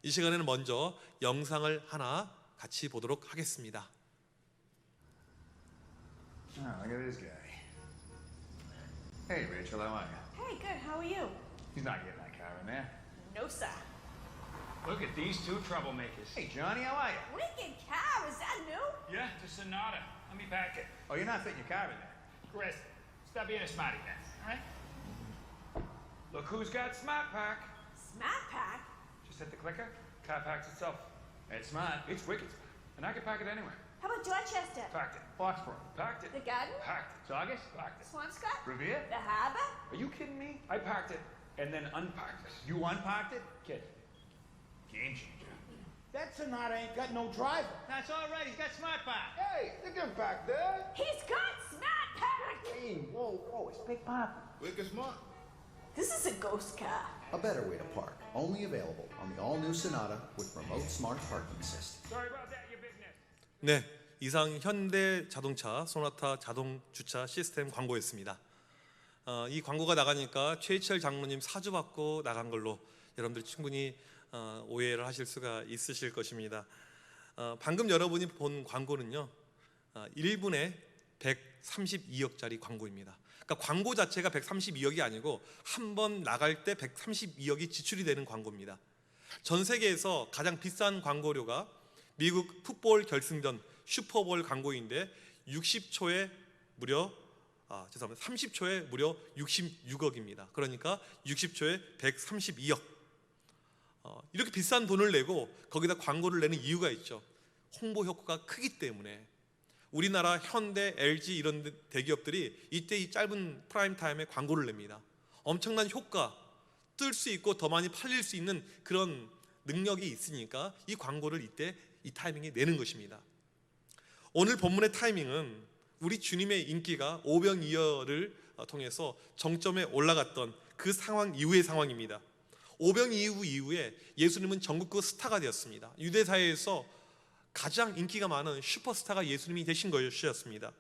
이 시간에는 먼저 영상을 하나 같이 보도록 하겠습니다. Oh, look at this guy. Hey, Rachel, how are you? Hey, good. How are you? He's not getting that car in there. No, sir. Look at these two troublemakers. Hey, Johnny, how are you? Wicked car. Is that new? Yeah, the Sonata. Let me pack it. Oh, you're not fitting your car in there. Chris, stop being a smarty pants, all right? Look who's got Smart Pack. Smart pack. Just hit the clicker. Car packs itself. It's smart. It's wicked smart. And I can pack it anywhere. How about Dorchester? Packed it. Foxborough. Packed it. The Garden? Packed it. Saugus. Packed it. Swampscott? Revere. The Harbor? Are you kidding me? I packed it and then unpacked it. You unparked it? Kid. Game changer. That Sonata ain't got no driver. That's all right. He's got smart park. Hey, look at him back there. He's got Smart pack. Hey, whoa, whoa, it's Big Papa. Wicked smart. This is a ghost car. A better way to park. Only available on the all-new Sonata with remote smart parking system. Sorry about that, you big nest. 네, 이상 현대 자동차 소나타 자동 주차 시스템 광고였습니다. 이 광고가 나가니까 최희철 장로님 사주 받고 나간 걸로 여러분들 충분히 오해를 하실 수가 있으실 것입니다. 방금 여러분이 본 광고는요, 1분에 132억짜리 광고입니다. 그러니까 광고 자체가 132억이 아니고 한 번 나갈 때 132억이 지출이 되는 광고입니다. 전 세계에서 가장 비싼 광고료가 미국 풋볼 결승전 슈퍼볼 광고인데 30초에 무려 66억입니다. 그러니까 60초에 132억. 이렇게 비싼 돈을 내고 거기다 광고를 내는 이유가 있죠. 홍보 효과가 크기 때문에. 우리나라 현대, LG 이런 대기업들이 이때 이 짧은 프라임 타임에 광고를 냅니다. 엄청난 효과, 뜰 수 있고 더 많이 팔릴 수 있는 그런 능력이 있으니까 이 광고를 이때 이 타이밍에 내는 것입니다. 오늘 본문의 타이밍은 우리 주님의 인기가 오병이어를 통해서 정점에 올라갔던 그 상황 이후의 상황입니다. 오병이어 이후에 예수님은 전국구 스타가 되었습니다. 유대사회에서 가장 인기가 많은 슈퍼스타가 예수님이 되신 것이었습니다.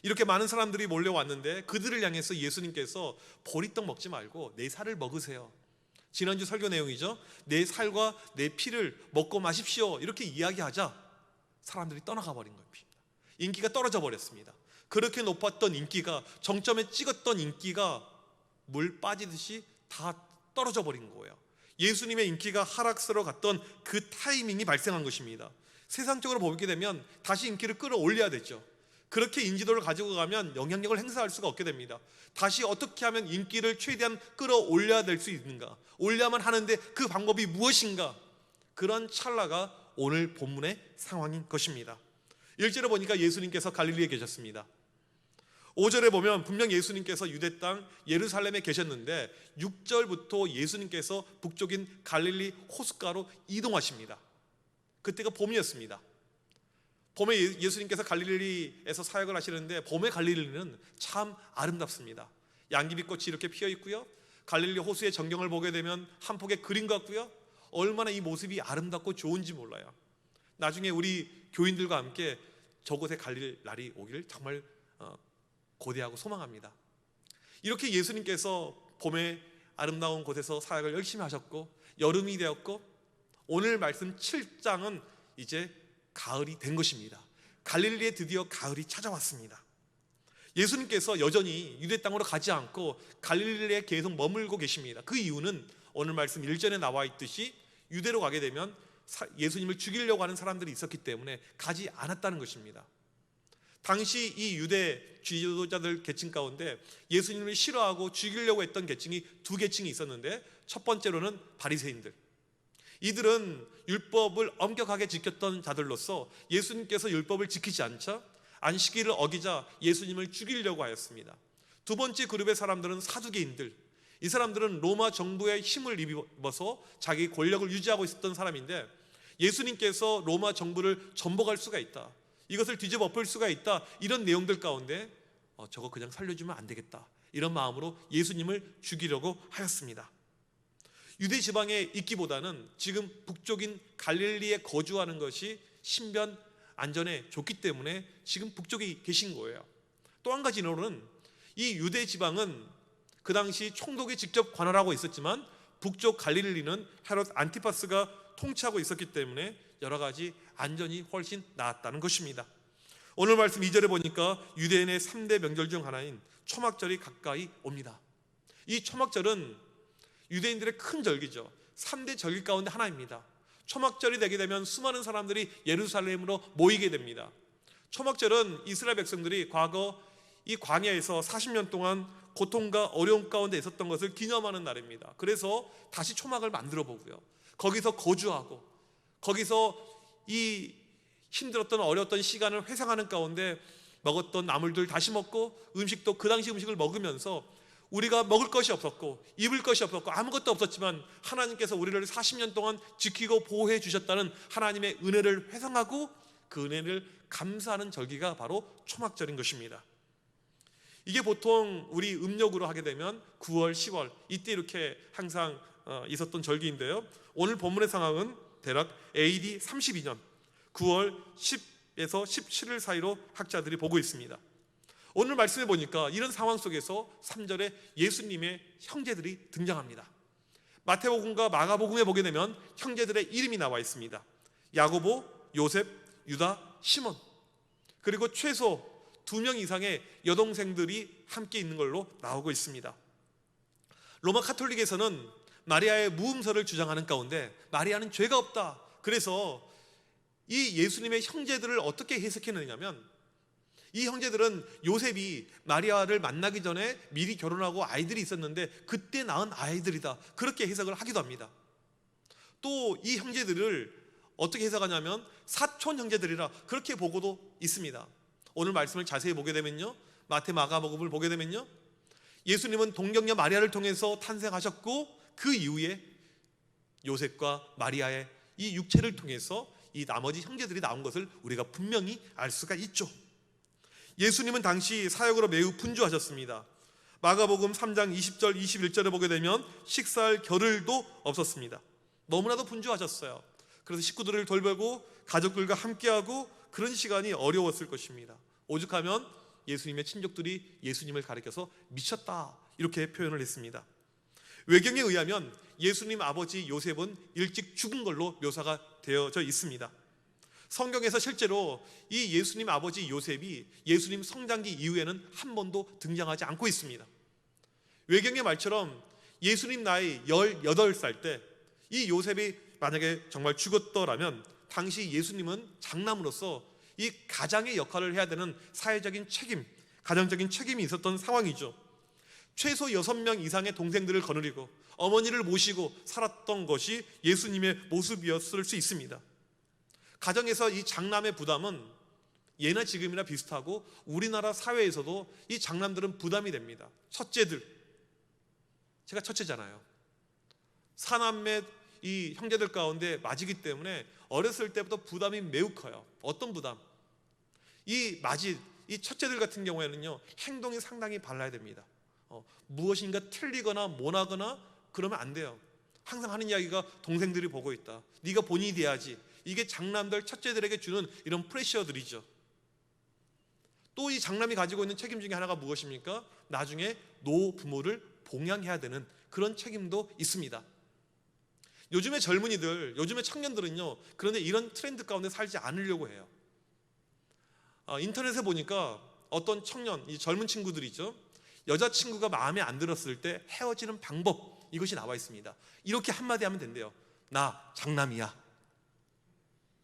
이렇게 많은 사람들이 몰려왔는데 그들을 향해서 예수님께서 보리떡 먹지 말고 내 살을 먹으세요. 지난주 설교 내용이죠. 내 살과 내 피를 먹고 마십시오. 이렇게 이야기하자 사람들이 떠나가 버린 겁니다. 인기가 떨어져 버렸습니다. 그렇게 높았던 인기가, 정점에 찍었던 인기가 물 빠지듯이 다 떨어져 버린 거예요. 예수님의 인기가 하락세로 갔던 그 타이밍이 발생한 것입니다. 세상적으로 보게 되면 다시 인기를 끌어올려야 되죠. 그렇게 인지도를 가지고 가면 영향력을 행사할 수가 없게 됩니다. 다시 어떻게 하면 인기를 최대한 끌어올려야 될 수 있는가, 올려야만 하는데 그 방법이 무엇인가, 그런 찰나가 오늘 본문의 상황인 것입니다. 1절에 보니까 예수님께서 갈릴리에 계셨습니다. 5절에 보면 분명 예수님께서 유대 땅 예루살렘에 계셨는데 6절부터 예수님께서 북쪽인 갈릴리 호숫가로 이동하십니다. 그때가 봄이었습니다. 봄에 예수님께서 갈릴리에서 사역을 하시는데 봄의 갈릴리는 참 아름답습니다. 양귀비꽃이 이렇게 피어 있고요, 갈릴리 호수의 전경을 보게 되면 한 폭의 그림 같고요, 얼마나 이 모습이 아름답고 좋은지 몰라요. 나중에 우리 교인들과 함께 저곳에 갈릴 날이 오기를 정말 고대하고 소망합니다. 이렇게 예수님께서 봄에 아름다운 곳에서 사역을 열심히 하셨고 여름이 되었고 오늘 말씀 7장은 이제 가을이 된 것입니다. 갈릴리에 드디어 가을이 찾아왔습니다. 예수님께서 여전히 유대 땅으로 가지 않고 갈릴리에 계속 머물고 계십니다. 그 이유는 오늘 말씀 1절에 나와 있듯이 유대로 가게 되면 예수님을 죽이려고 하는 사람들이 있었기 때문에 가지 않았다는 것입니다. 당시 이 유대 지도자들 계층 가운데 예수님을 싫어하고 죽이려고 했던 계층이 두 계층이 있었는데, 첫 번째로는 바리새인들. 이들은 율법을 엄격하게 지켰던 자들로서 예수님께서 율법을 지키지 않자 안식일을 어기자 예수님을 죽이려고 하였습니다. 두 번째 그룹의 사람들은 사두개인들. 이 사람들은 로마 정부의 힘을 입어서 자기 권력을 유지하고 있었던 사람인데 예수님께서 로마 정부를 전복할 수가 있다, 이것을 뒤집어 엎을 수가 있다, 이런 내용들 가운데 저거 그냥 살려주면 안 되겠다, 이런 마음으로 예수님을 죽이려고 하였습니다. 유대 지방에 있기보다는 지금 북쪽인 갈릴리에 거주하는 것이 신변 안전에 좋기 때문에 지금 북쪽에 계신 거예요. 또 한 가지로는 이 유대 지방은 그 당시 총독이 직접 관할하고 있었지만 북쪽 갈릴리는 헤롯 안티파스가 통치하고 있었기 때문에 여러 가지 안전이 훨씬 나았다는 것입니다. 오늘 말씀 2절에 보니까 유대인의 3대 명절 중 하나인 초막절이 가까이 옵니다. 이 초막절은 유대인들의 큰 절기죠. 3대 절기 가운데 하나입니다. 초막절이 되게 되면 수많은 사람들이 예루살렘으로 모이게 됩니다. 초막절은 이스라엘 백성들이 과거 이 광야에서 40년 동안 고통과 어려움 가운데 있었던 것을 기념하는 날입니다. 그래서 다시 초막을 만들어 보고요, 거기서 거주하고 거기서 이 힘들었던 어려웠던 시간을 회상하는 가운데 먹었던 나물들 다시 먹고 음식도 그 당시 음식을 먹으면서 우리가 먹을 것이 없었고 입을 것이 없었고 아무것도 없었지만 하나님께서 우리를 40년 동안 지키고 보호해 주셨다는 하나님의 은혜를 회상하고 그 은혜를 감사하는 절기가 바로 초막절인 것입니다. 이게 보통 우리 음력으로 하게 되면 9월, 10월 이때 이렇게 항상 있었던 절기인데요, 오늘 본문의 상황은 대략 AD 32년 9월 10에서 17일 사이로 학자들이 보고 있습니다. 오늘 말씀해 보니까 이런 상황 속에서 3절에 예수님의 형제들이 등장합니다. 마태복음과 마가복음에 보게 되면 형제들의 이름이 나와 있습니다. 야고보, 요셉, 유다, 시몬, 그리고 최소 2명 이상의 여동생들이 함께 있는 걸로 나오고 있습니다. 로마 카톨릭에서는 마리아의 무음서를 주장하는 가운데 마리아는 죄가 없다, 그래서 이 예수님의 형제들을 어떻게 해석해내냐면 이 형제들은 요셉이 마리아를 만나기 전에 미리 결혼하고 아이들이 있었는데 그때 낳은 아이들이다, 그렇게 해석을 하기도 합니다. 또 이 형제들을 어떻게 해석하냐면 사촌 형제들이라 그렇게 보고도 있습니다. 오늘 말씀을 자세히 보게 되면요, 마태 마가복음을 보게 되면요, 예수님은 동정녀 마리아를 통해서 탄생하셨고 그 이후에 요셉과 마리아의 이 육체를 통해서 이 나머지 형제들이 나온 것을 우리가 분명히 알 수가 있죠. 예수님은 당시 사역으로 매우 분주하셨습니다. 마가복음 3장 20절 21절에 보게 되면 식사할 겨를도 없었습니다. 너무나도 분주하셨어요. 그래서 식구들을 돌보고 가족들과 함께하고 그런 시간이 어려웠을 것입니다. 오죽하면 예수님의 친족들이 예수님을 가리켜서 미쳤다 이렇게 표현을 했습니다. 외경에 의하면 예수님 아버지 요셉은 일찍 죽은 걸로 묘사가 되어져 있습니다. 성경에서 실제로 이 예수님 아버지 요셉이 예수님 성장기 이후에는 한 번도 등장하지 않고 있습니다. 외경의 말처럼 예수님 나이 18살 때 이 요셉이 만약에 정말 죽었더라면 당시 예수님은 장남으로서 이 가장의 역할을 해야 되는 사회적인 책임, 가정적인 책임이 있었던 상황이죠. 최소 6명 이상의 동생들을 거느리고 어머니를 모시고 살았던 것이 예수님의 모습이었을 수 있습니다. 가정에서 이 장남의 부담은 예나 지금이나 비슷하고 우리나라 사회에서도 이 장남들은 부담이 됩니다. 첫째들, 제가 첫째잖아요. 사남매 이 형제들 가운데 맞이기 때문에 어렸을 때부터 부담이 매우 커요. 어떤 부담? 이 첫째들 같은 경우에는요, 행동이 상당히 발라야 됩니다. 무엇인가 틀리거나 못하거나 그러면 안 돼요. 항상 하는 이야기가 동생들이 보고 있다, 네가 본인이 돼야지. 이게 장남들 첫째들에게 주는 이런 프레셔들이죠. 또 이 장남이 가지고 있는 책임 중에 하나가 무엇입니까? 나중에 노부모를 봉양해야 되는 그런 책임도 있습니다. 요즘의 젊은이들, 요즘의 청년들은요, 그런데 이런 트렌드 가운데 살지 않으려고 해요. 인터넷에 보니까 어떤 청년, 이 젊은 친구들이죠, 여자친구가 마음에 안 들었을 때 헤어지는 방법, 이것이 나와 있습니다. 이렇게 한마디 하면 된대요. 나 장남이야.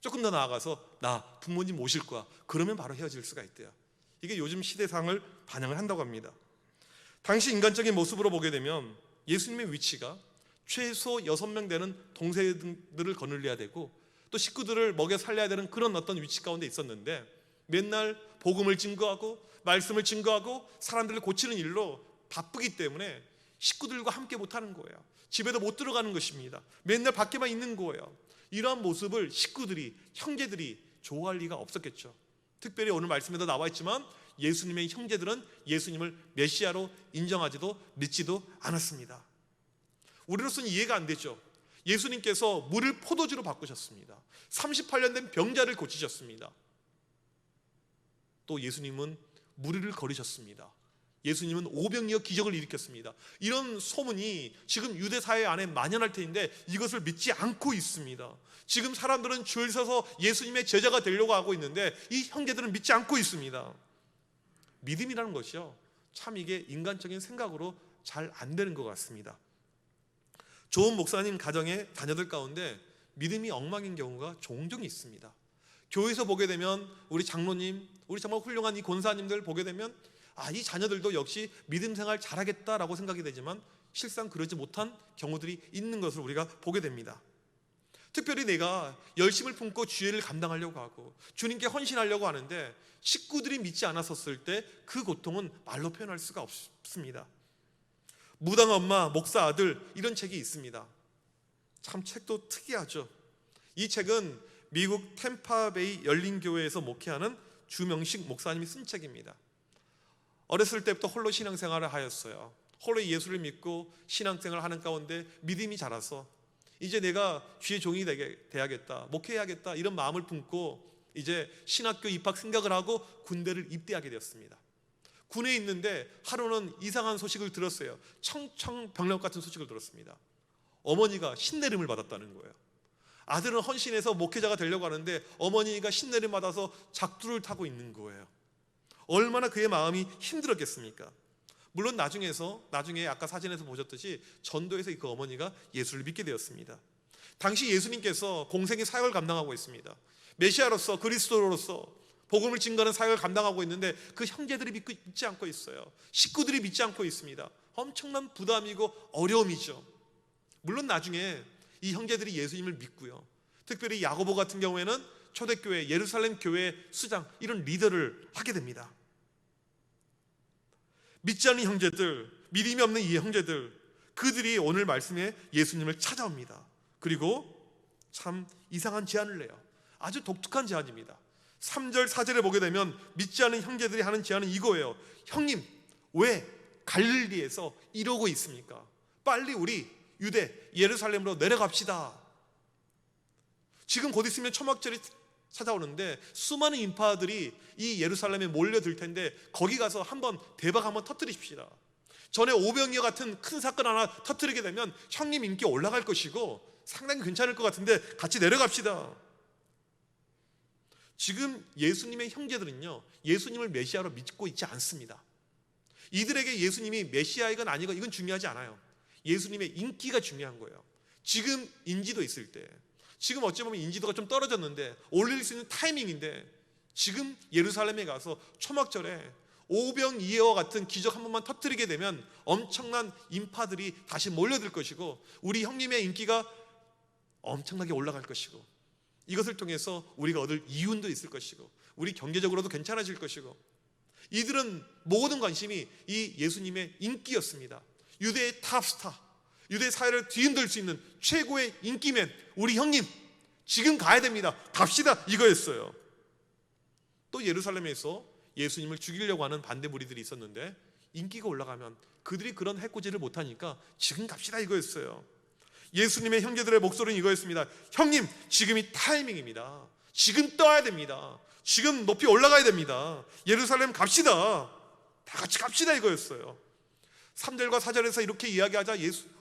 조금 더 나아가서 나 부모님 모실 거야. 그러면 바로 헤어질 수가 있대요. 이게 요즘 시대상을 반영을 한다고 합니다. 당시 인간적인 모습으로 보게 되면 예수님의 위치가 최소 6명 되는 동생들을 거느려야 되고 또 식구들을 먹여 살려야 되는 그런 어떤 위치 가운데 있었는데, 맨날 복음을 증거하고 말씀을 증거하고 사람들을 고치는 일로 바쁘기 때문에 식구들과 함께 못하는 거예요. 집에도 못 들어가는 것입니다. 맨날 밖에만 있는 거예요. 이러한 모습을 식구들이, 형제들이 좋아할 리가 없었겠죠. 특별히 오늘 말씀에도 나와 있지만 예수님의 형제들은 예수님을 메시아로 인정하지도 믿지도 않았습니다. 우리로서는 이해가 안 되죠. 예수님께서 물을 포도주로 바꾸셨습니다. 38년 된 병자를 고치셨습니다. 또 예수님은 무리를 거리셨습니다. 예수님은 오병이어 기적을 일으켰습니다. 이런 소문이 지금 유대 사회 안에 만연할 텐데 이것을 믿지 않고 있습니다. 지금 사람들은 줄 서서 예수님의 제자가 되려고 하고 있는데 이 형제들은 믿지 않고 있습니다. 믿음이라는 것이요, 참 이게 인간적인 생각으로 잘 안 되는 것 같습니다. 좋은 목사님 가정의 자녀들 가운데 믿음이 엉망인 경우가 종종 있습니다. 교회에서 보게 되면 우리 장로님, 우리 정말 훌륭한 이 권사님들 보게 되면 이 자녀들도 역시 믿음 생활 잘하겠다라고 생각이 되지만 실상 그러지 못한 경우들이 있는 것을 우리가 보게 됩니다. 특별히 내가 열심을 품고 주의를 감당하려고 하고 주님께 헌신하려고 하는데 식구들이 믿지 않았었을 때 그 고통은 말로 표현할 수가 없습니다. 무당 엄마, 목사 아들, 이런 책이 있습니다. 참 책도 특이하죠. 이 책은 미국 템파베이 열린교회에서 목회하는 주명식 목사님이 쓴 책입니다. 어렸을 때부터 홀로 신앙생활을 하였어요. 홀로 예수를 믿고 신앙생활을 하는 가운데 믿음이 자라서 이제 내가 주의 종이 돼야겠다, 목회해야겠다, 이런 마음을 품고 이제 신학교 입학 생각을 하고 군대를 입대하게 되었습니다. 군에 있는데 하루는 이상한 소식을 들었어요. 청청병력 같은 소식을 들었습니다. 어머니가 신내림을 받았다는 거예요. 아들은 헌신해서 목회자가 되려고 하는데 어머니가 신내림 받아서 작두를 타고 있는 거예요. 얼마나 그의 마음이 힘들었겠습니까? 물론 나중에 아까 사진에서 보셨듯이 전도에서 그 어머니가 예수를 믿게 되었습니다. 당시 예수님께서 공생의 사역을 감당하고 있습니다. 메시아로서, 그리스도로서 복음을 증거하는 사역을 감당하고 있는데 그 형제들이 믿지 않고 있어요. 식구들이 믿지 않고 있습니다. 엄청난 부담이고 어려움이죠. 물론 나중에 이 형제들이 예수님을 믿고요, 특별히 야고보 같은 경우에는 초대교회, 예루살렘 교회 수장, 이런 리더를 하게 됩니다. 믿지 않는 형제들, 믿음이 없는 이 형제들, 그들이 오늘 말씀에 예수님을 찾아옵니다. 그리고 참 이상한 제안을 내요. 아주 독특한 제안입니다. 3절 4절에 보게 되면 믿지 않는 형제들이 하는 제안은 이거예요. 형님, 왜 갈릴리에서 이러고 있습니까? 빨리 우리 유대 예루살렘으로 내려갑시다. 지금 곧 있으면 초막절이 찾아오는데 수많은 인파들이 이 예루살렘에 몰려들 텐데 거기 가서 대박 한번 터뜨리십시다. 전에 오병이어 같은 큰 사건 하나 터뜨리게 되면 형님 인기 올라갈 것이고 상당히 괜찮을 것 같은데 같이 내려갑시다. 지금 예수님의 형제들은요, 예수님을 메시아로 믿고 있지 않습니다. 이들에게 예수님이 메시아이건 아니건 이건 중요하지 않아요. 예수님의 인기가 중요한 거예요. 지금 인지도 있을 때, 지금 어찌 보면 인지도가 좀 떨어졌는데 올릴 수 있는 타이밍인데 지금 예루살렘에 가서 초막절에 오병이어와 같은 기적 한 번만 터뜨리게 되면 엄청난 인파들이 다시 몰려들 것이고 우리 형님의 인기가 엄청나게 올라갈 것이고 이것을 통해서 우리가 얻을 이윤도 있을 것이고 우리 경제적으로도 괜찮아질 것이고, 이들은 모든 관심이 이 예수님의 인기였습니다. 유대의 탑스타, 유대 사회를 뒤흔들 수 있는 최고의 인기맨, 우리 형님 지금 가야 됩니다, 갑시다, 이거였어요. 또 예루살렘에서 예수님을 죽이려고 하는 반대 무리들이 있었는데 인기가 올라가면 그들이 그런 해코지를 못하니까 지금 갑시다, 이거였어요. 예수님의 형제들의 목소리는 이거였습니다. 형님, 지금이 타이밍입니다. 지금 떠야 됩니다. 지금 높이 올라가야 됩니다. 예루살렘 갑시다, 다 같이 갑시다, 이거였어요. 3절과 4절에서 이렇게 이야기하자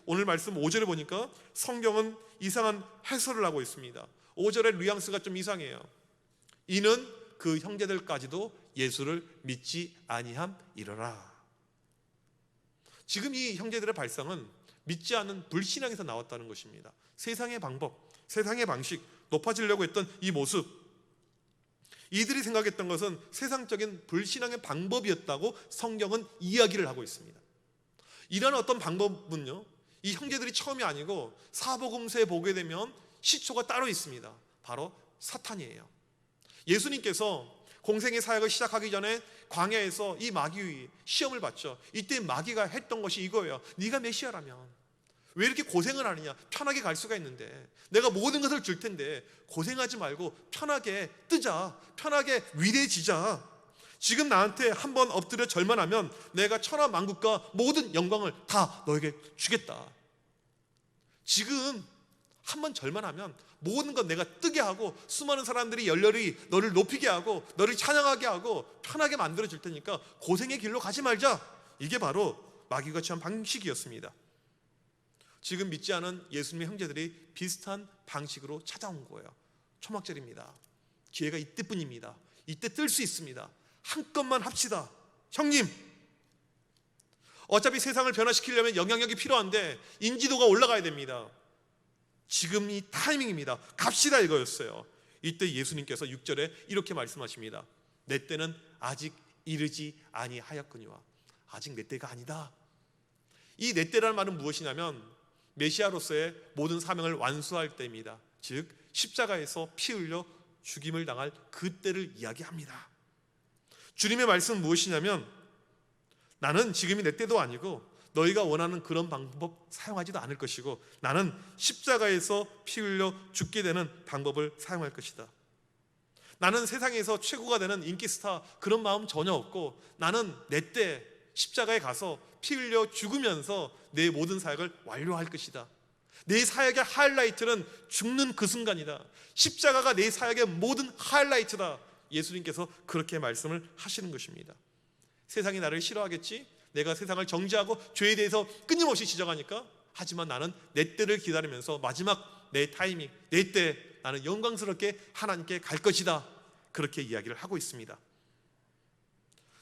오늘 말씀 5절에 보니까 성경은 이상한 해설을 하고 있습니다. 5절의 뉘앙스가 좀 이상해요. 이는 그 형제들까지도 예수를 믿지 아니함이러라. 지금 이 형제들의 발상은 믿지 않는 불신앙에서 나왔다는 것입니다. 세상의 방법, 세상의 방식, 높아지려고 했던 이 모습, 이들이 생각했던 것은 세상적인 불신앙의 방법이었다고 성경은 이야기를 하고 있습니다. 이런 어떤 방법은요, 이 형제들이 처음이 아니고 사복음서에 보게 되면 시초가 따로 있습니다. 바로 사탄이에요. 예수님께서 공생의 사역을 시작하기 전에 광야에서 이 마귀의 시험을 받죠. 이때 마귀가 했던 것이 이거예요. 네가 메시아라면 왜 이렇게 고생을 하느냐? 편하게 갈 수가 있는데, 내가 모든 것을 줄 텐데 고생하지 말고 편하게 뜨자, 편하게 위대해지자. 지금 나한테 한번 엎드려 절만 하면 내가 천하만국과 모든 영광을 다 너에게 주겠다. 지금 한번 절만 하면 모든 건 내가 뜨게 하고 수많은 사람들이 열렬히 너를 높이게 하고 너를 찬양하게 하고 편하게 만들어 줄 테니까 고생의 길로 가지 말자. 이게 바로 마귀가 취한 방식이었습니다. 지금 믿지 않은 예수님의 형제들이 비슷한 방식으로 찾아온 거예요. 초막절입니다. 기회가 이때뿐입니다. 이때 뜰 수 있습니다. 한건만 합시다. 형님, 어차피 세상을 변화시키려면 영향력이 필요한데 인지도가 올라가야 됩니다. 지금 이 타이밍입니다. 갑시다 이거였어요. 이때 예수님께서 6절에 이렇게 말씀하십니다. 내 때는 아직 이르지 아니하였거니와. 아직 내 때가 아니다. 이 내 때라는 말은 무엇이냐면 메시아로서의 모든 사명을 완수할 때입니다. 즉 십자가에서 피 흘려 죽임을 당할 그 때를 이야기합니다. 주님의 말씀은 무엇이냐면 나는 지금이 내 때도 아니고 너희가 원하는 그런 방법 사용하지도 않을 것이고 나는 십자가에서 피 흘려 죽게 되는 방법을 사용할 것이다. 나는 세상에서 최고가 되는 인기 스타 그런 마음 전혀 없고 나는 내 때 십자가에 가서 피 흘려 죽으면서 내 모든 사역을 완료할 것이다. 내 사역의 하이라이트는 죽는 그 순간이다. 십자가가 내 사역의 모든 하이라이트다. 예수님께서 그렇게 말씀을 하시는 것입니다. 세상이 나를 싫어하겠지? 내가 세상을 정죄하고 죄에 대해서 끊임없이 지적하니까 하지만 나는 내 때를 기다리면서 마지막 내 타이밍, 내 때 나는 영광스럽게 하나님께 갈 것이다. 그렇게 이야기를 하고 있습니다.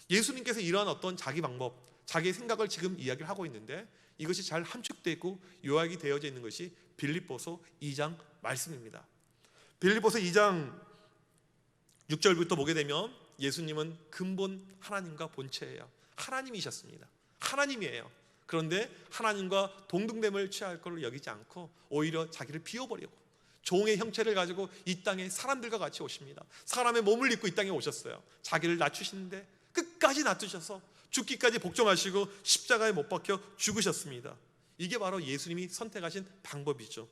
예수님께서 이러한 어떤 자기 방법, 자기의 생각을 지금 이야기를 하고 있는데 이것이 잘 함축되고 요약이 되어져 있는 것이 빌립보서 2장 말씀입니다. 빌립보서 2장 6절부터 보게 되면 예수님은 근본 하나님과 본체예요. 하나님이셨습니다. 하나님이에요. 그런데 하나님과 동등됨을 취할 것을 여기지 않고 오히려 자기를 비워버리고 종의 형체를 가지고 이 땅에 사람들과 같이 오십니다. 사람의 몸을 입고 이 땅에 오셨어요. 자기를 낮추시는데 끝까지 낮추셔서 죽기까지 복종하시고 십자가에 못 박혀 죽으셨습니다. 이게 바로 예수님이 선택하신 방법이죠.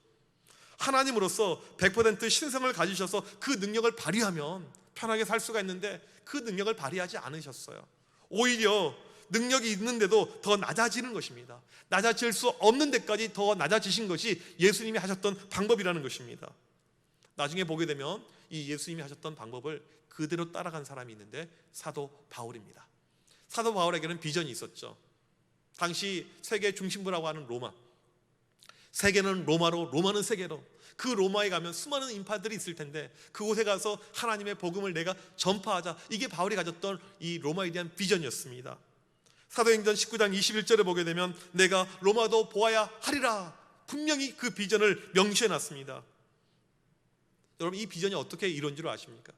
하나님으로서 100% 신성을 가지셔서 그 능력을 발휘하면 편하게 살 수가 있는데 그 능력을 발휘하지 않으셨어요. 오히려 능력이 있는데도 더 낮아지는 것입니다. 낮아질 수 없는 데까지 더 낮아지신 것이 예수님이 하셨던 방법이라는 것입니다. 나중에 보게 되면 이 예수님이 하셨던 방법을 그대로 따라간 사람이 있는데 사도 바울입니다. 사도 바울에게는 비전이 있었죠. 당시 세계 중심부라고 하는 로마, 세계는 로마로, 로마는 세계로, 그 로마에 가면 수많은 인파들이 있을 텐데 그곳에 가서 하나님의 복음을 내가 전파하자. 이게 바울이 가졌던 이 로마에 대한 비전이었습니다. 사도행전 19장 21절에 보게 되면 내가 로마도 보아야 하리라. 분명히 그 비전을 명시해놨습니다. 여러분, 이 비전이 어떻게 이루어진 줄 아십니까?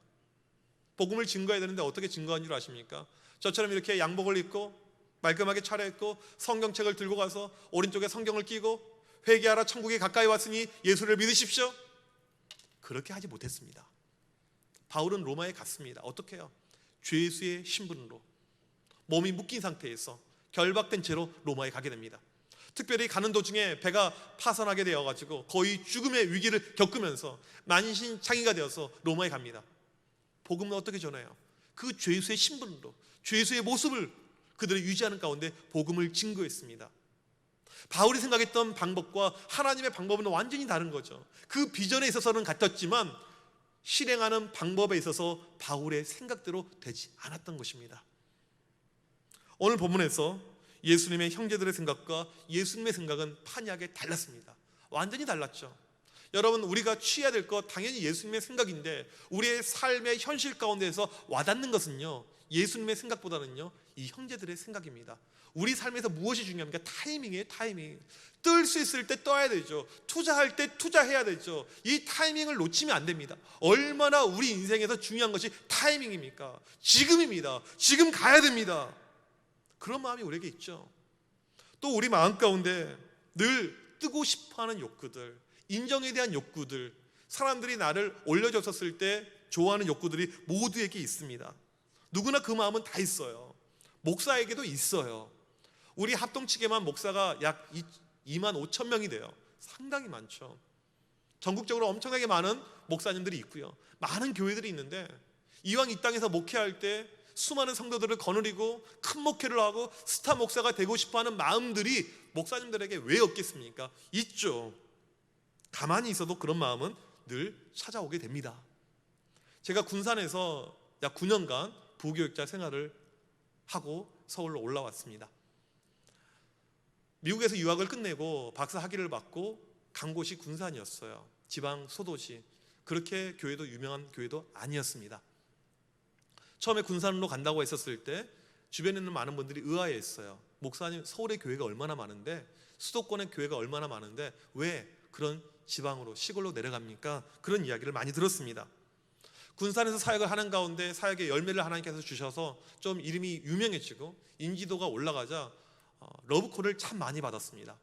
복음을 증거해야 되는데 어떻게 증거한 줄 아십니까? 저처럼 이렇게 양복을 입고 말끔하게 차려입고 성경책을 들고 가서 오른쪽에 성경을 끼고 회개하라 천국에 가까이 왔으니 예수를 믿으십시오. 그렇게 하지 못했습니다. 바울은 로마에 갔습니다. 어떻게 해요? 죄수의 신분으로 몸이 묶인 상태에서 결박된 채로 로마에 가게 됩니다. 특별히 가는 도중에 배가 파선하게 되어가지고 거의 죽음의 위기를 겪으면서 만신창이가 되어서 로마에 갑니다. 복음은 어떻게 전해요? 그 죄수의 신분으로 죄수의 모습을 그들이 유지하는 가운데 복음을 증거했습니다. 바울이 생각했던 방법과 하나님의 방법은 완전히 다른 거죠. 그 비전에 있어서는 같았지만 실행하는 방법에 있어서 바울의 생각대로 되지 않았던 것입니다. 오늘 본문에서 예수님의 형제들의 생각과 예수님의 생각은 판이하게 달랐습니다. 완전히 달랐죠. 여러분, 우리가 취해야 될 것 당연히 예수님의 생각인데 우리의 삶의 현실 가운데에서 와닿는 것은요, 예수님의 생각보다는요 이 형제들의 생각입니다. 우리 삶에서 무엇이 중요합니까? 타이밍이에요. 타이밍. 뜰 수 있을 때 떠야 되죠. 투자할 때 투자해야 되죠. 이 타이밍을 놓치면 안 됩니다. 얼마나 우리 인생에서 중요한 것이 타이밍입니까? 지금입니다. 지금 가야 됩니다. 그런 마음이 우리에게 있죠. 또 우리 마음 가운데 늘 뜨고 싶어하는 욕구들, 인정에 대한 욕구들, 사람들이 나를 올려줬었을 때 좋아하는 욕구들이 모두에게 있습니다. 누구나 그 마음은 다 있어요. 목사에게도 있어요. 우리 합동측에만 목사가 약 2만 5천 명이 돼요. 상당히 많죠. 전국적으로 엄청나게 많은 목사님들이 있고요. 많은 교회들이 있는데 이왕 이 땅에서 목회할 때 수많은 성도들을 거느리고 큰 목회를 하고 스타 목사가 되고 싶어하는 마음들이 목사님들에게 왜 없겠습니까? 있죠. 가만히 있어도 그런 마음은 늘 찾아오게 됩니다. 제가 군산에서 약 9년간 부교육자 생활을 하고 서울로 올라왔습니다. 미국에서 유학을 끝내고 박사 학위를 받고 간 곳이 군산이었어요. 지방 소도시. 그렇게 교회도 유명한 교회도 아니었습니다. 처음에 군산으로 간다고 했었을 때 주변에 있는 많은 분들이 의아해했어요. 목사님, 서울에 교회가 얼마나 많은데, 수도권에 교회가 얼마나 많은데 왜 그런 지방으로, 시골로 내려갑니까? 그런 이야기를 많이 들었습니다. 군산에서 사역을 하는 가운데 사역의 열매를 하나님께서 주셔서 좀 이름이 유명해지고 인지도가 올라가자 러브콜을 참 많이 받았습니다.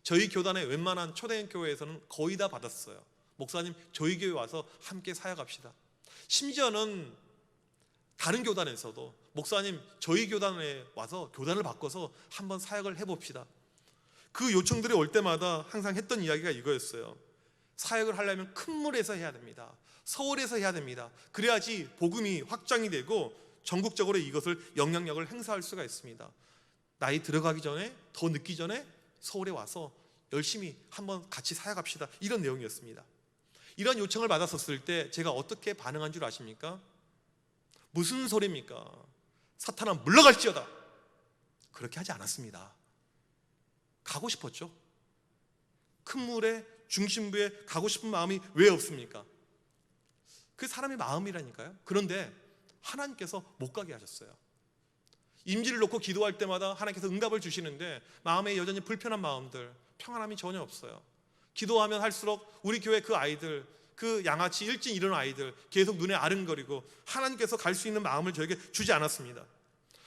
저희 교단의 웬만한 초대형 교회에서는 거의 다 받았어요. 목사님, 저희 교회 와서 함께 사역합시다. 심지어는 다른 교단에서도 목사님, 저희 교단에 와서 교단을 바꿔서 한번 사역을 해봅시다. 그 요청들이 올 때마다 항상 했던 이야기가 이거였어요. 사역을 하려면 큰 물에서 해야 됩니다. 서울에서 해야 됩니다. 그래야지 복음이 확장이 되고 전국적으로 이것을 영향력을 행사할 수가 있습니다. 나이 들어가기 전에, 더 늦기 전에 서울에 와서 열심히 한번 같이 사역합시다. 이런 내용이었습니다. 이런 요청을 받았었을 때 제가 어떻게 반응한 줄 아십니까? 무슨 소리입니까? 사탄아 물러갈지어다. 그렇게 하지 않았습니다. 가고 싶었죠. 큰 물의 중심부에 가고 싶은 마음이 왜 없습니까? 그 사람의 마음이라니까요. 그런데 하나님께서 못 가게 하셨어요. 임지를 놓고 기도할 때마다 하나님께서 응답을 주시는데 마음에 여전히 불편한 마음들, 평안함이 전혀 없어요. 기도하면 할수록 우리 교회 그 아이들, 그 양아치 일찍 일어난 아이들 계속 눈에 아른거리고 하나님께서 갈 수 있는 마음을 저에게 주지 않았습니다.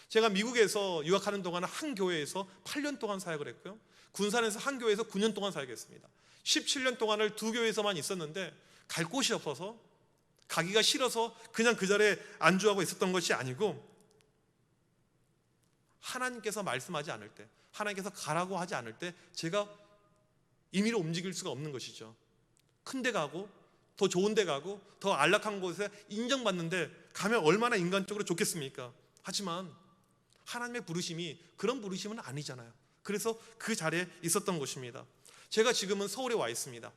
제가 미국에서 유학하는 동안 한 교회에서 8년 동안 사역을 했고요, 군산에서 한 교회에서 9년 동안 사역했습니다. 17년 동안을 두 교회에서만 있었는데 갈 곳이 없어서, 가기가 싫어서 그냥 그 자리에 안주하고 있었던 것이 아니고, 하나님께서 말씀하지 않을 때, 하나님께서 가라고 하지 않을 때 제가 임의로 움직일 수가 없는 것이죠. 큰 데 가고 더 좋은 데 가고 더 안락한 곳에 인정받는데 가면 얼마나 인간적으로 좋겠습니까? 하지만 하나님의 부르심이 그런 부르심은 아니잖아요. 그래서 그 자리에 있었던 것입니다. 제가 지금은 서울에 와 있습니다.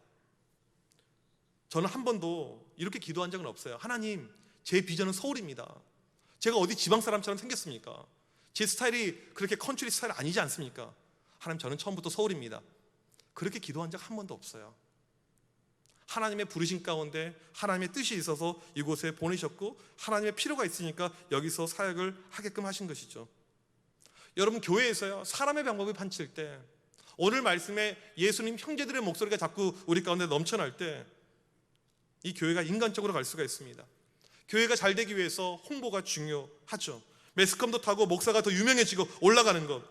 저는 한 번도 이렇게 기도한 적은 없어요. 하나님, 제 비전은 서울입니다. 제가 어디 지방 사람처럼 생겼습니까? 제 스타일이 그렇게 컨트리 스타일 아니지 않습니까? 하나님, 저는 처음부터 서울입니다. 그렇게 기도한 적 한 번도 없어요. 하나님의 부르심 가운데 하나님의 뜻이 있어서 이곳에 보내셨고 하나님의 필요가 있으니까 여기서 사역을 하게끔 하신 것이죠. 여러분, 교회에서요, 사람의 방법이 판칠 때, 오늘 말씀에 예수님 형제들의 목소리가 자꾸 우리 가운데 넘쳐날 때 이 교회가 인간적으로 갈 수가 있습니다. 교회가 잘 되기 위해서 홍보가 중요하죠. 매스컴도 타고 목사가 더 유명해지고 올라가는 것,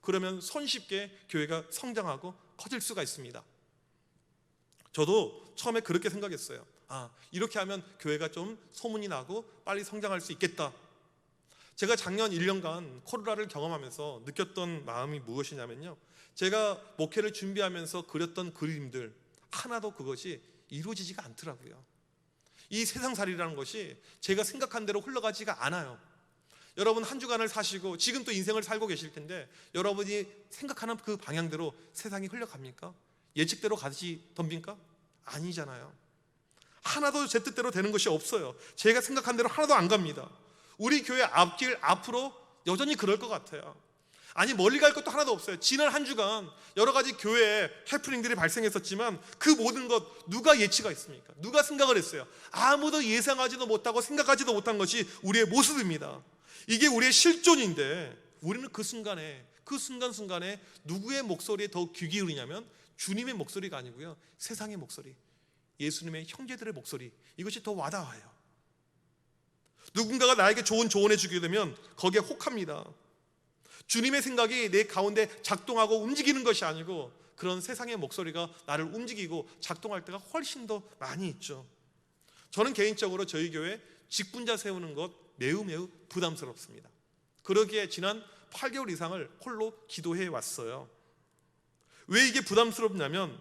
그러면 손쉽게 교회가 성장하고 커질 수가 있습니다. 저도 처음에 그렇게 생각했어요. 이렇게 하면 교회가 좀 소문이 나고 빨리 성장할 수 있겠다. 제가 작년 1년간 코로나를 경험하면서 느꼈던 마음이 무엇이냐면요, 제가 목회를 준비하면서 그렸던 그림들 하나도 그것이 이루어지지가 않더라고요. 이 세상살이라는 것이 제가 생각한 대로 흘러가지가 않아요. 여러분, 한 주간을 사시고 지금 또 인생을 살고 계실 텐데 여러분이 생각하는 그 방향대로 세상이 흘러갑니까? 예측대로 가지 덤빈가? 아니잖아요. 하나도 제 뜻대로 되는 것이 없어요. 제가 생각한 대로 하나도 안 갑니다. 우리 교회 앞길 앞으로 여전히 그럴 것 같아요. 아니, 멀리 갈 것도 하나도 없어요. 지난 한 주간 여러 가지 교회에 해프닝들이 발생했었지만 그 모든 것 누가 예치가 있습니까? 누가 생각을 했어요? 아무도 예상하지도 못하고 생각하지도 못한 것이 우리의 모습입니다. 이게 우리의 실존인데 우리는 그 순간에, 그 순간순간에 누구의 목소리에 더 귀 기울이냐면 주님의 목소리가 아니고요, 세상의 목소리, 예수님의 형제들의 목소리, 이것이 더 와닿아요. 누군가가 나에게 좋은 조언해 주게 되면 거기에 혹합니다. 주님의 생각이 내 가운데 작동하고 움직이는 것이 아니고 그런 세상의 목소리가 나를 움직이고 작동할 때가 훨씬 더 많이 있죠. 저는 개인적으로 저희 교회 직분자 세우는 것 매우 부담스럽습니다. 그러기에 지난 8개월 이상을 홀로 기도해 왔어요. 왜 이게 부담스럽냐면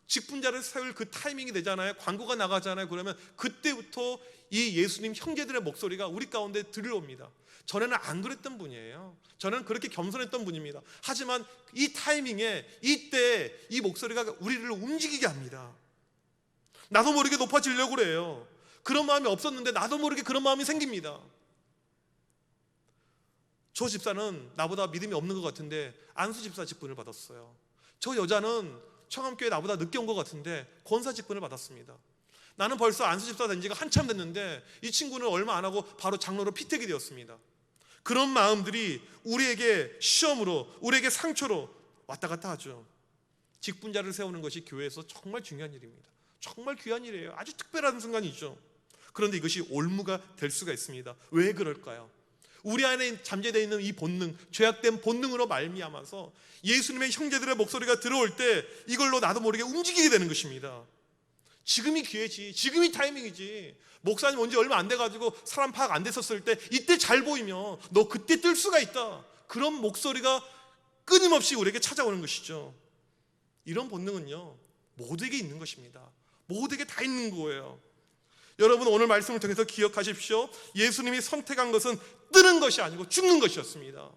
직분자를 세울 그 타이밍이 되잖아요. 광고가 나가잖아요. 그러면 그때부터 이 예수님 형제들의 목소리가 우리 가운데 들려옵니다. 전에는 안 그랬던 분이에요. 전에는 그렇게 겸손했던 분입니다. 하지만 이 타이밍에, 이때 이 목소리가 우리를 움직이게 합니다. 나도 모르게 높아지려고 그래요. 그런 마음이 없었는데 나도 모르게 그런 마음이 생깁니다. 저 집사는 나보다 믿음이 없는 것 같은데 안수 집사 직분을 받았어요. 저 여자는 청암교회 나보다 늦게 온 것 같은데 권사 직분을 받았습니다. 나는 벌써 안수 집사 된 지가 한참 됐는데 이 친구는 얼마 안 하고 바로 장로로 피택이 되었습니다. 그런 마음들이 우리에게 시험으로, 우리에게 상처로 왔다 갔다 하죠. 직분자를 세우는 것이 교회에서 정말 중요한 일입니다. 정말 귀한 일이에요. 아주 특별한 순간이죠. 그런데 이것이 올무가 될 수가 있습니다. 왜 그럴까요? 우리 안에 잠재되어 있는 이 본능, 죄악된 본능으로 말미암아서 예수님의 형제들의 목소리가 들어올 때 이걸로 나도 모르게 움직이게 되는 것입니다. 지금이 기회지, 지금이 타이밍이지. 목사님 온 지 얼마 안 돼가지고 사람 파악 안 됐었을 때 이때 잘 보이면 너 그때 뜰 수가 있다. 그런 목소리가 끊임없이 우리에게 찾아오는 것이죠. 이런 본능은요, 모두에게 있는 것입니다. 모두에게 다 있는 거예요. 여러분, 오늘 말씀을 통해서 기억하십시오. 예수님이 선택한 것은 뜨는 것이 아니고 죽는 것이었습니다.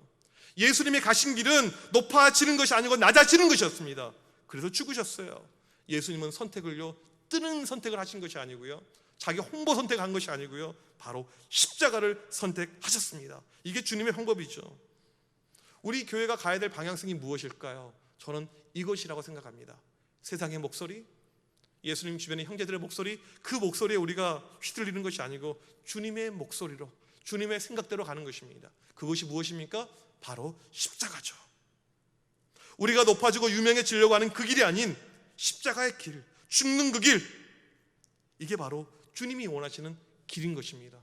예수님이 가신 길은 높아지는 것이 아니고 낮아지는 것이었습니다. 그래서 죽으셨어요. 예수님은 선택을요, 뜨는 선택을 하신 것이 아니고요, 자기 홍보 선택한 것이 아니고요, 바로 십자가를 선택하셨습니다. 이게 주님의 방법이죠. 우리 교회가 가야 될 방향성이 무엇일까요? 저는 이것이라고 생각합니다. 세상의 목소리, 예수님 주변의 형제들의 목소리, 그 목소리에 우리가 휘둘리는 것이 아니고 주님의 목소리로, 주님의 생각대로 가는 것입니다. 그것이 무엇입니까? 바로 십자가죠. 우리가 높아지고 유명해지려고 하는 그 길이 아닌 십자가의 길, 죽는 그 길, 이게 바로 주님이 원하시는 길인 것입니다.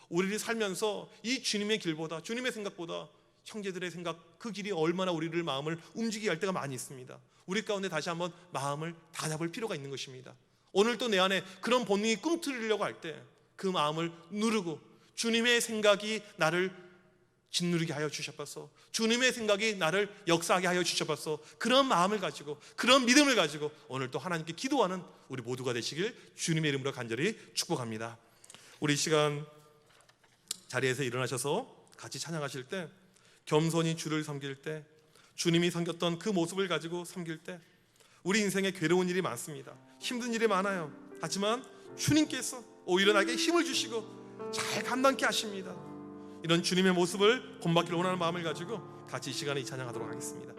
우리를 살면서 이 주님의 길보다, 주님의 생각보다 형제들의 생각, 그 길이 얼마나 우리를 마음을 움직이게 할 때가 많이 있습니다. 우리 가운데 다시 한번 마음을 다잡을 필요가 있는 것입니다. 오늘 또 내 안에 그런 본능이 꿈틀리려고 할 때 그 마음을 누르고 주님의 생각이 나를 짓누르게 하여 주셔서, 주님의 생각이 나를 역사하게 하여 주셔서, 그런 마음을 가지고, 그런 믿음을 가지고 오늘 또 하나님께 기도하는 우리 모두가 되시길 주님의 이름으로 간절히 축복합니다. 우리 이 시간 자리에서 일어나셔서 같이 찬양하실 때, 겸손히 주를 섬길 때, 주님이 섬겼던 그 모습을 가지고 섬길 때, 우리 인생에 괴로운 일이 많습니다. 힘든 일이 많아요. 하지만 주님께서 오히려 나에게 힘을 주시고 잘 감당케 하십니다. 이런 주님의 모습을 본받기를 원하는 마음을 가지고 같이 이 시간에 이 찬양하도록 하겠습니다.